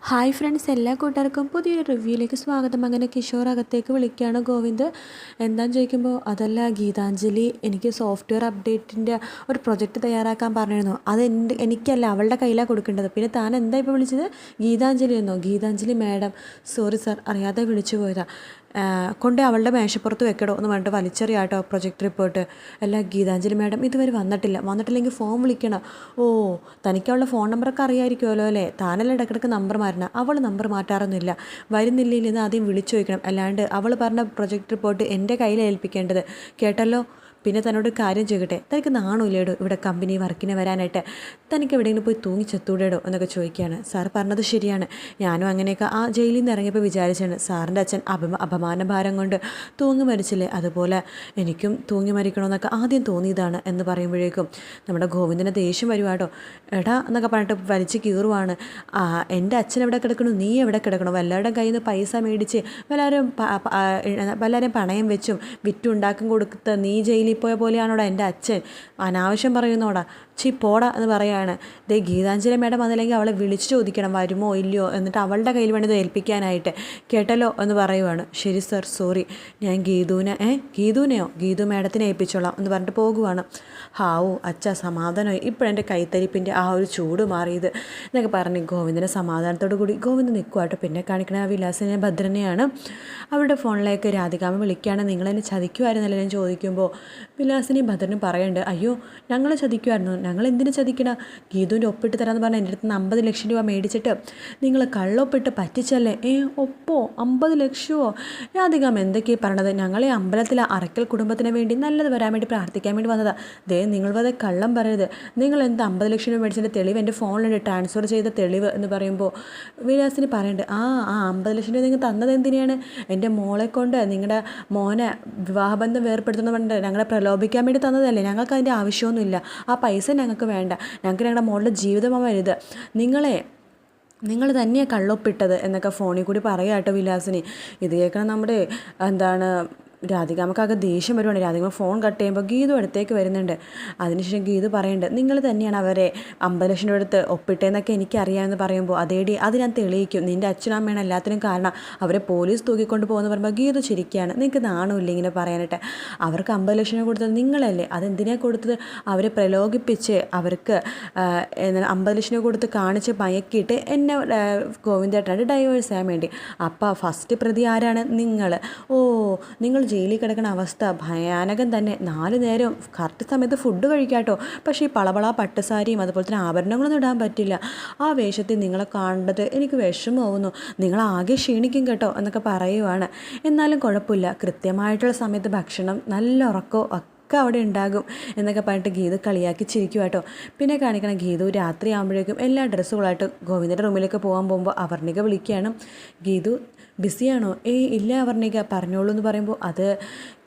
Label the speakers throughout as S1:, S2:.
S1: Hi friends, എല്ലാ കൂട്ടുകാർക്കും പുതിയൊരു റിവ്യൂയിലേക്ക് സ്വാഗതം. അങ്ങനെ കിഷോർ അകത്തേക്ക് വിളിക്കുകയാണ് ഗോവിന്ദ്. എന്താണെന്ന് ചോദിക്കുമ്പോൾ, അതല്ല ഗീതാഞ്ജലി എനിക്ക് സോഫ്റ്റ്വെയർ അപ്ഡേറ്റിൻ്റെ ഒരു പ്രൊജക്റ്റ് തയ്യാറാക്കാൻ പറഞ്ഞിരുന്നു. അത് എനിക്കല്ല, അവളുടെ കയ്യിലാണ് കൊടുക്കേണ്ടത്. പിന്നെ താൻ എന്താ ഇപ്പോൾ വിളിച്ചത്? ഗീതാഞ്ജലി എന്നോ? ഗീതാഞ്ജലി മാഡം, സോറി സാർ, അറിയാതെ വിളിച്ചു പോയതാ. കൊണ്ട് അവളുടെ മേശപ്പുറത്ത് വെക്കടോ എന്ന് പറഞ്ഞിട്ട് വലിച്ചെറിയാട്ടോ പ്രൊജക്റ്റ് റിപ്പോർട്ട്. അല്ല ഗീതാഞ്ജലി മാഡം ഇതുവരെ വന്നിട്ടില്ലെങ്കിൽ ഫോൺ വിളിക്കണം. ഓ, തനിക്ക് അവളുടെ ഫോൺ നമ്പറൊക്കെ അറിയാമായിരിക്കുമല്ലോ അല്ലേ? താനല്ല ഇടയ്ക്കിടയ്ക്ക് നമ്പർ മാറ്റണം. അവൾ നമ്പർ മാറ്റാറൊന്നുമില്ല. വരുന്നില്ലെങ്കിൽ എന്ന് ആദ്യം വിളിച്ചു ചോദിക്കണം. അല്ലാണ്ട് അവൾ പറഞ്ഞ പ്രൊജക്റ്റ് റിപ്പോർട്ട് എൻ്റെ കയ്യിൽ ഏൽപ്പിക്കേണ്ടത്. കേട്ടല്ലോ? പിന്നെ തന്നോട് കാര്യം ചോദിക്കട്ടെ, തനിക്ക് നാണമില്ലേടോ ഇവിടെ കമ്പനി വർക്കിന് വരാനായിട്ട്? തനിക്ക് എവിടെയെങ്കിലും പോയി തൂങ്ങിച്ചെത്തൂടേടോ എന്നൊക്കെ ചോദിക്കുകയാണ്. സാർ പറഞ്ഞത് ശരിയാണ്. ഞാനും അങ്ങനെയൊക്കെ ആ ജയിലിൽ നിന്ന് ഇറങ്ങിയപ്പോൾ വിചാരിച്ചാണ്. സാറിൻ്റെ അച്ഛൻ അപമാനഭാരം കൊണ്ട് തൂങ്ങി മരിച്ചില്ലേ, അതുപോലെ എനിക്കും തൂങ്ങി മരിക്കണമെന്നൊക്കെ ആദ്യം തോന്നിയതാണ് എന്ന് പറയുമ്പോഴേക്കും നമ്മുടെ ഗോവിന്ദന് ദേഷ്യം വരുവാട്ടോ. എടാ എന്നൊക്കെ പറഞ്ഞിട്ട് വലിച്ച് കീറുവാണ്. എൻ്റെ അച്ഛൻ എവിടെ കിടക്കണു, നീ എവിടെ കിടക്കണോ? വല്ലവരുടെ കയ്യിൽ നിന്ന് പൈസ മേടിച്ച് വല്ലവരും പണയം വെച്ചും വിറ്റുണ്ടാക്കും കൊടുത്ത് നീ ജയിലിൽ പോയ പോലെയാണോടാ എൻ്റെ അച്ഛൻ? അനാവശ്യം പറയുന്നോടാ, പോടാ എന്ന് പറയാണ്. ദേ ഗീതാഞ്ജലി മേഡം വന്നില്ലെങ്കിൽ അവളെ വിളിച്ചു ചോദിക്കണം വരുമോ ഇല്ലയോ, എന്നിട്ട് അവളുടെ കയ്യിൽ വേണ്ടത് ഏൽപ്പിക്കാനായിട്ട്. കേട്ടല്ലോ എന്ന് പറയുവാണ്. ശരി സർ, സോറി, ഞാൻ ഗീതുവിനെയോ ഗീതു മേഡത്തിനെ ഏൽപ്പിച്ചോളാം എന്ന് പറഞ്ഞിട്ട് പോകുവാണ്. ഹാവു അച്ഛ, സമാധാനമായി, ഇപ്പോഴെൻ്റെ കൈത്തരിപ്പിൻ്റെ ആ ഒരു ചൂട് മാറിയത് എന്നൊക്കെ പറഞ്ഞ് ഗോവിന്ദനെ സമാധാനത്തോടു കൂടി ഗോവിന്ദൻ നിൽക്കുവാട്ടോ. പിന്നെ കാണിക്കണ ആ വിലാസിനെ ഭദ്രനെയാണ്. അവരുടെ ഫോണിലേക്ക് രാധികാമ്മ വിളിക്കുകയാണ്. നിങ്ങളെന്നെ ചതിക്കുമായിരുന്നല്ലോ ഞാൻ ചോദിക്കുമ്പോൾ വിലാസിനെയും ഭദ്രനും പറയുന്നുണ്ട്, അയ്യോ ഞങ്ങൾ ചതിക്കുമായിരുന്നു. ഞങ്ങൾ എന്തിനു ചതിക്കണ? ഗീതുവിൻ്റെ ഒപ്പിട്ട് തരാമെന്ന് പറഞ്ഞാൽ എൻ്റെ അടുത്ത് നിന്ന് 50 ലക്ഷം രൂപ മേടിച്ചിട്ട് നിങ്ങൾ കള്ളൊപ്പിട്ട് പറ്റിച്ചല്ലേ? ഒപ്പോ 50 ലക്ഷമോ? രാധികാമ്മ എന്തൊക്കെയാണ് പറയണത്? ഞങ്ങളെ അമ്പലത്തിലെ അറക്കൽ കുടുംബത്തിന് വേണ്ടി നല്ലത് വരാൻ വേണ്ടി പ്രാർത്ഥിക്കാൻ വേണ്ടി വന്നതാ. നിങ്ങൾ വരെ കള്ളം പറയരുത്. നിങ്ങൾ എന്ത് 50 ലക്ഷം രൂപ മേടിച്ചതിൻ്റെ തെളിവ് എൻ്റെ ഫോണിലുണ്ട്, ട്രാൻസ്ഫർ ചെയ്ത തെളിവ് എന്ന് പറയുമ്പോൾ വിലാസിന് പറയുന്നുണ്ട്, ആ 50 ലക്ഷം രൂപ നിങ്ങൾ തന്നത് എന്തിനാണ്? എൻ്റെ മോളെ കൊണ്ട് നിങ്ങളുടെ മോനെ വിവാഹബന്ധം വേർപ്പെടുത്തുന്ന പറഞ്ഞിട്ട് ഞങ്ങളെ പ്രലോഭിക്കാൻ വേണ്ടി തന്നതല്ലേ? ഞങ്ങൾക്ക് അതിൻ്റെ ആവശ്യമൊന്നുമില്ല. ആ പൈസ ഞങ്ങൾക്ക് വേണ്ട. ഞങ്ങളുടെ മോളുടെ ജീവിതമാണ് വലുത്. നിങ്ങൾ തന്നെയാണ് കള്ളൊപ്പിട്ടത് എന്നൊക്കെ ഫോണിൽ കൂടി പറയാട്ടോ വിലാസിനി. ഇത് കേൾക്കണം നമ്മുടെ രാധികാമ്മക്കാകെ ദേഷ്യം വരുവാണ്. രാധികാമ്മ ഫോൺ കട്ട് ചെയ്യുമ്പോൾ ഗീതു അടുത്തേക്ക് വരുന്നുണ്ട്. അതിനുശേഷം ഗീതു പറയുന്നുണ്ട്, നിങ്ങൾ തന്നെയാണ് അവരെ 50 ലക്ഷം രൂപ എടുത്ത് ഒപ്പിട്ടേന്നൊക്കെ എനിക്കറിയാമെന്ന് പറയുമ്പോൾ, അതേടി അത് ഞാൻ തെളിയിക്കും, നിൻ്റെ അച്ഛനും അമ്മയാണ് എല്ലാത്തിനും കാരണം, അവരെ പോലീസ് തൂക്കിക്കൊണ്ട് പോകുമെന്ന് പറയുമ്പോൾ ഗീതു ചിരിക്കുകയാണ്. നിങ്ങൾക്ക് നാണമില്ല ഇങ്ങനെ പറയാനായിട്ട്? അവർക്ക് 50 ലക്ഷം രൂപ കൊടുത്തത് നിങ്ങളല്ലേ? അതെന്തിനാണ് കൊടുത്തത്? അവരെ പ്രലോഭിപ്പിച്ച് അവർക്ക് 50 ലക്ഷം രൂപ കൊടുത്ത് കാണിച്ച് മയക്കിയിട്ട് എന്നെ ഗോവിന്ദേട്ടനായിട്ട് ഡൈവേഴ്സ് ചെയ്യാൻ വേണ്ടി. അപ്പോൾ ഫസ്റ്റ് പ്രതി ആരാണ്? നിങ്ങൾ. നിങ്ങൾ ജയിലിൽ കിടക്കുന്ന അവസ്ഥ ഭയാനകം തന്നെ. 4 നേരം കറക്റ്റ് സമയത്ത് ഫുഡ് കഴിക്കാട്ടോ. പക്ഷേ ഈ പളപള പട്ടുസാരിയും അതുപോലെ തന്നെ ആഭരണങ്ങളൊന്നും ഇടാൻ പറ്റില്ല. ആ വേഷത്തിൽ നിങ്ങളെ കാണേണ്ടത് എനിക്ക് വിഷമമാവുന്നു. നിങ്ങളാകെ ക്ഷീണിക്കും കേട്ടോ എന്നൊക്കെ പറയുവാണ്. എന്നാലും കുഴപ്പമില്ല, കൃത്യമായിട്ടുള്ള സമയത്ത് ഭക്ഷണം, നല്ല ഉറക്കവും ഒക്കെ അവിടെ ഉണ്ടാകും എന്നൊക്കെ പറഞ്ഞിട്ട് ഗീതു കളിയാക്കി ചിരിക്കും കേട്ടോ. പിന്നെ കാണിക്കണം ഗീതു രാത്രി ആകുമ്പോഴേക്കും എല്ലാ ഡ്രസ്സുകളായിട്ട് ഗോവിന്ദൻ്റെ റൂമിലേക്ക് പോകുമ്പോൾ അവർണിക വിളിക്കുകയാണ്. ഗീതു ബിസിയാണോ? ഇല്ല അവർണിക, പറഞ്ഞോളൂ എന്ന് പറയുമ്പോൾ അത്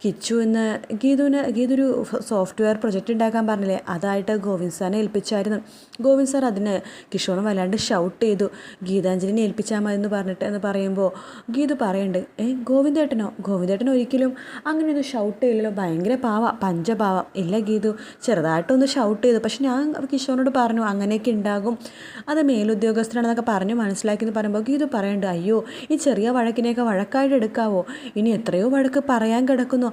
S1: കിച്ചു എന്ന് ഗീതൊരു സോഫ്റ്റ്വെയർ പ്രൊജക്റ്റ് ഉണ്ടാക്കാൻ പറഞ്ഞില്ലേ, അതായിട്ട് ഗോവിന്ദ് സാറിനെ ഏൽപ്പിച്ചായിരുന്നു. ഗോവിന്ദ് സാർ അതിന് കിഷോറിനെ വല്ലാണ്ട് ഷൗട്ട് ചെയ്തു, ഗീതാഞ്ജലിനെ ഏൽപ്പിച്ചാൽ മതി എന്ന് പറഞ്ഞിട്ട് എന്ന് പറയുമ്പോൾ ഗീതു പറയുന്നുണ്ട്, ഗോവിന്ദേട്ടനോ ഒരിക്കലും അങ്ങനെയൊന്നും ഷൗട്ട് ചെയ്യില്ലല്ലോ, ഭയങ്കര പഞ്ചപാവം. ഇല്ല ഗീതു, ചെറുതായിട്ടൊന്ന് ഷൗട്ട് ചെയ്തു, പക്ഷെ ഞാൻ കിഷോറിനോട് പറഞ്ഞു അങ്ങനെയൊക്കെ ഉണ്ടാകും, അത് മേലുദ്യോഗസ്ഥരാണെന്നൊക്കെ പറഞ്ഞു മനസ്സിലാക്കി എന്ന് പറയുമ്പോൾ ഗീതു പറയുന്നുണ്ട്, അയ്യോ ഈ ചെറിയ വഴക്കിനെയൊക്കെ വഴക്കായിട്ട് എടുക്കാവോ? ഇനി എത്രയോ വഴക്ക് പറയാൻ കിടക്കുന്നു.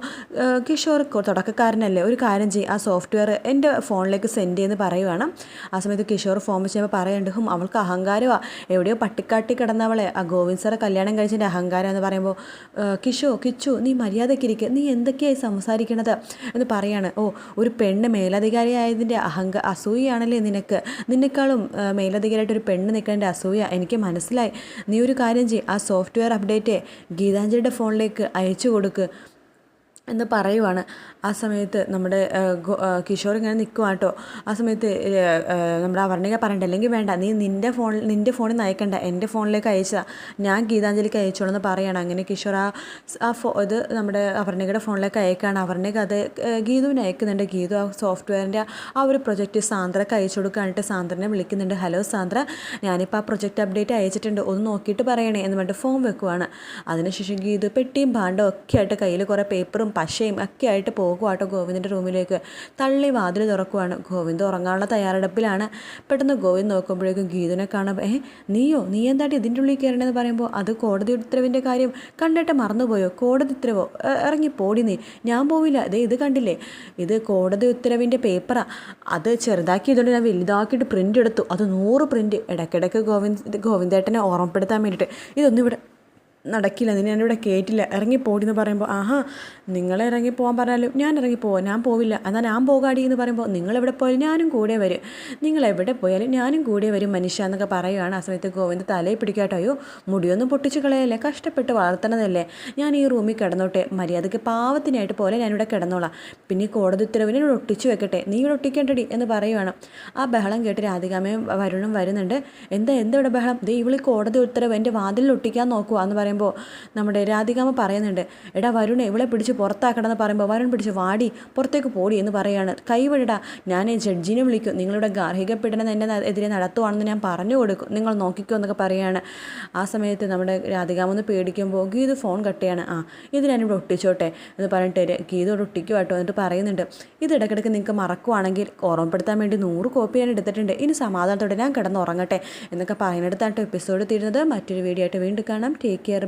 S1: കിഷോർ തുടക്കക്കാരനല്ലേ, ഒരു കാര്യം ചെയ്യും, ആ സോഫ്റ്റ്വെയർ എൻ്റെ ഫോണിലേക്ക് സെൻഡ് ചെയ്യുമെന്ന് പറയുവാണ്. ആ സമയത്ത് കിഷോർ ഫോം ചെയ്യുമ്പോൾ പറയുന്നുണ്ട്, അവൾക്ക് അഹങ്കാരമാണ്, എവിടെയോ പട്ടിക്കാട്ടി കിടന്നവളെ ആ ഗോവിന്ദ് സാറെ കല്യാണം കഴിച്ചതിൻ്റെ അഹങ്കാരം എന്ന് പറയുമ്പോൾ കിച്ചു നീ മര്യാദയ്ക്കിരിക്കുക, നീ എന്തൊക്കെയായി സംസാരിക്കണത് എന്ന് പറയാണ്. ഒരു പെണ്ണ് മേലധികാരി ആയതിൻ്റെ അസൂയാണല്ലേ നിന്നെക്കാളും മേലധികാരിയായിട്ട് ഒരു പെണ്ണ് നിൽക്കേണ്ട അസൂയ എനിക്ക് മനസ്സിലായി. നീ ഒരു കാര്യം ചെയ്യും, ആ സോഫ്റ്റ്വെയർ അപ്ഡേറ്റ് ഗീതാഞ്ജലിയുടെ ഫോണിലേക്ക് അയച്ചു കൊടുക്ക് എന്ന് പറയുവാണ്. ആ സമയത്ത് നമ്മുടെ കിഷോർ ഇങ്ങനെ നിൽക്കുവാട്ടോ. ആ സമയത്ത് നമ്മുടെ അവർണിക പറയണ്ട, അല്ലെങ്കിൽ വേണ്ട, നീ നിൻ്റെ ഫോണിൽ നിന്ന് അയക്കണ്ട, എൻ്റെ ഫോണിലേക്ക് അയച്ചാൽ ഞാൻ ഗീതാഞ്ജലിക്ക് അയച്ചോളെന്ന് പറയുകയാണ്. അങ്ങനെ കിഷോർ ഇത് നമ്മുടെ അവർണികയുടെ ഫോണിലേക്ക് അയക്കുകയാണ്. അവർണിക അത് ഗീതുവിന് അയക്കുന്നുണ്ട്. ഗീതു ആ സോഫ്റ്റ്വെയറിൻ്റെ ആ ഒരു പ്രൊജക്റ്റ് സാന്ദ്രക്ക് അയച്ചു കൊടുക്കാനായിട്ട് സാന്ദ്രനെ വിളിക്കുന്നുണ്ട്. ഹലോ സാന്ദ്ര, ഞാനിപ്പോൾ ആ പ്രൊജക്റ്റ് അപ്ഡേറ്റ് അയച്ചിട്ടുണ്ട്, ഒന്ന് നോക്കിയിട്ട് പറയണേ എന്ന് പറഞ്ഞിട്ട് ഫോം വെക്കുവാണ്. അതിനുശേഷം ഗീതു പെട്ടിയും ഭാണ്ഡവും ഒക്കെ ആയിട്ട് കയ്യിൽ കുറേ പേപ്പറും പശയും ഒക്കെ ആയിട്ട് പോകുവാട്ടോ ഗോവിന്ദൻ്റെ റൂമിലേക്ക്. തള്ളി വാതിൽ തുറക്കുവാണ്. ഗോവിന്ദ് ഉറങ്ങാനുള്ള തയ്യാറെടുപ്പിലാണ്. പെട്ടെന്ന് ഗോവിന്ദ് നോക്കുമ്പോഴേക്കും ഗീതുവിനെ കാണാം. നീ എന്താട്ടി ഇതിൻ്റെ ഉള്ളിൽ കയറണമെന്ന് പറയുമ്പോൾ അത് കോടതി ഉത്തരവിൻ്റെ കാര്യം കണ്ടിട്ട് മറന്നുപോയോ? കോടതി ഉത്തരവോ? ഇറങ്ങി പോടി നീ. ഞാൻ പോവില്ല. ഇത് കണ്ടില്ലേ, ഇത് കോടതി ഉത്തരവിൻ്റെ പേപ്പറാണ്. അത് ചെറുതാക്കി ഇതുകൊണ്ട് ഞാൻ വലുതാക്കിയിട്ട് പ്രിൻ്റ് എടുത്തു. അത് 100 പ്രിൻ്റ്. ഇടയ്ക്കിടയ്ക്ക് ഗോവിന്ദേട്ടനെ ഓർമ്മപ്പെടുത്താൻ വേണ്ടിയിട്ട് ഇതൊന്നും ഇവിടെ നടക്കില്ല, നിന്നെ ഞാനിവിടെ കയറ്റില്ല, ഇറങ്ങിപ്പോടിയെന്ന് പറയുമ്പോൾ നിങ്ങൾ ഇറങ്ങിപ്പോകാൻ പറഞ്ഞാലും ഞാൻ ഇറങ്ങിപ്പോവാം, ഞാൻ പോവില്ല. എന്നാൽ ഞാൻ പോകാടി എന്ന് പറയുമ്പോൾ നിങ്ങളെവിടെ പോയാലും ഞാനും കൂടെ വരും, നിങ്ങളെവിടെ പോയാലും ഞാനും കൂടെ വരും മനുഷ്യ എന്നൊക്കെ പറയുകയാണ്. ആ സമയത്ത് ഗോവിന്ദ് തലയിൽ പിടിക്കാട്ടോ. അയ്യോ മുടിയൊന്നും പൊട്ടിച്ച് കളയല്ലേ, കഷ്ടപ്പെട്ട് വളർത്തണതല്ലേ, ഞാൻ ഈ റൂമിൽ കിടന്നോട്ടെ, മര്യാദയ്ക്ക് പാവത്തിനായിട്ട് പോലെ ഞാനിവിടെ കിടന്നോളാം, പിന്നെ ഈ കോടതി ഉത്തരവിനെ ഇവിടെ ഒട്ടിച്ചു വെക്കട്ടെ, നീ ഇവിടെ ഒട്ടിക്കേണ്ടടി എന്ന് പറയുകയാണ്. ആ ബഹളം കേട്ട് രാധികാമ്മയും വരുണും വരുന്നുണ്ട്. എന്താ ഇവിടെ ബഹളം? ഇവളി കോടതി ഉത്തരവ് എൻ്റെ വാതിലിൽ ഒട്ടിക്കാൻ നോക്കുക എന്ന് പറയുമ്പോൾ നമ്മുടെ രാധികാമ്മ പറയുന്നുണ്ട്, എടാ വരുണെ ഇവളെ പിടിച്ച് പുറത്താക്കണമെന്ന് പറയുമ്പോൾ വരുൺ പിടിച്ച് വാടി പുറത്തേക്ക് പോടി എന്ന് പറയുകയാണ്. കൈവിടടാ, ഞാൻ ജഡ്ജിനെ വിളിക്കും, നിങ്ങളുടെ ഗാർഹിക പീഡനം എൻ്റെ എതിരെ നടത്തുവാണെന്ന് ഞാൻ പറഞ്ഞു കൊടുക്കും, നിങ്ങൾ നോക്കിക്കോ എന്നൊക്കെ പറയുകയാണ്. ആ സമയത്ത് നമ്മുടെ രാധികാമ്മ ഒന്ന് പേടിക്കുമ്പോൾ ഗീതു ഫോൺ കട്ട് ചെയ്യാണ്. ഇത് ഞാനിവിടെ ഒട്ടിച്ചോട്ടെ എന്ന് പറഞ്ഞിട്ട് ഗീതു ഇവിടെ ഒട്ടിക്കുവാട്ടോ. എന്നിട്ട് പറയുന്നുണ്ട്, ഇത് ഇടയ്ക്കിടയ്ക്ക് നിങ്ങൾക്ക് മറക്കുവാണെങ്കിൽ ഓർമ്മപ്പെടുത്താൻ വേണ്ടി 100 കോപ്പി ഞാൻ എടുത്തിട്ടുണ്ട്, ഇനി സമാധാനത്തോടെ ഞാൻ കിടന്ന് ഉറങ്ങട്ടെ എന്നൊക്കെ പറയുന്നിടത്താട്ടോ എപ്പിസോഡ് തീരുന്നത്. മറ്റൊരു വീഡിയോ ആയിട്ട് വീണ്ടും കാണാം. Take care.